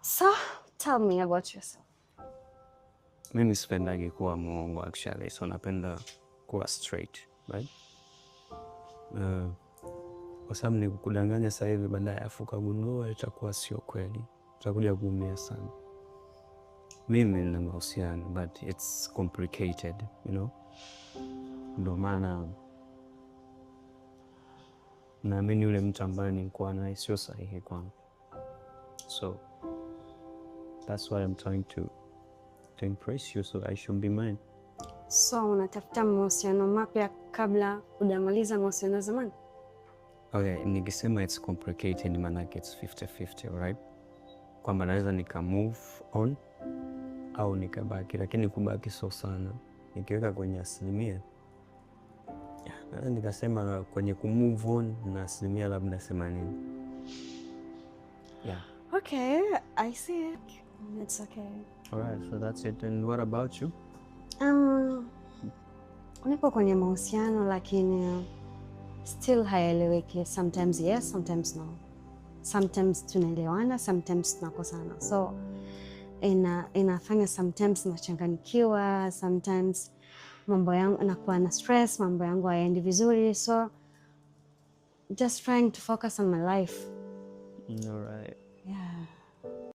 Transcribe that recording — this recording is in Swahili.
So, tell me about yourself. Mimi sipendagi kuwa muongo actually, so napenda kuwa straight, right? Kwa sababu ni kukudanganya sasa hivi baadaye afu kagundua itakuwa sio kweli, utakuja kuumia sana. Mimi nina mahusiano but it's complicated, you know? Ndio maana naamini yule mtu ambaye nilikuwa naye sio sahihi kwangu. So that's why I'm trying to impress you, so I should be mine. So, unatafuta mahusiano mapya kabla hujamaliza mahusiano ya zamani? Okay, nikisema it's complicated maanake it's 50-50, right? Kwamba naweza nika move on au nikabaki, lakini kubaki so sana. Nikiweka kwenye asilimia, naweza nikasema kwenye kumove on na asilimia labda 80. Yeah. Okay, I see it. It's okay. Alright, so that's it. And what about you? Nipo kwenye mahusiano lakini still hayaeleweki. Sometimes yes, sometimes no. Sometimes tunaelewana, sometimes tunakosana. So inafanya sometimes nachanganyikiwa, sometimes mambo yangu nakuwa na stress, mambo yangu hayaendi vizuri. So just trying to focus on my life. Alright.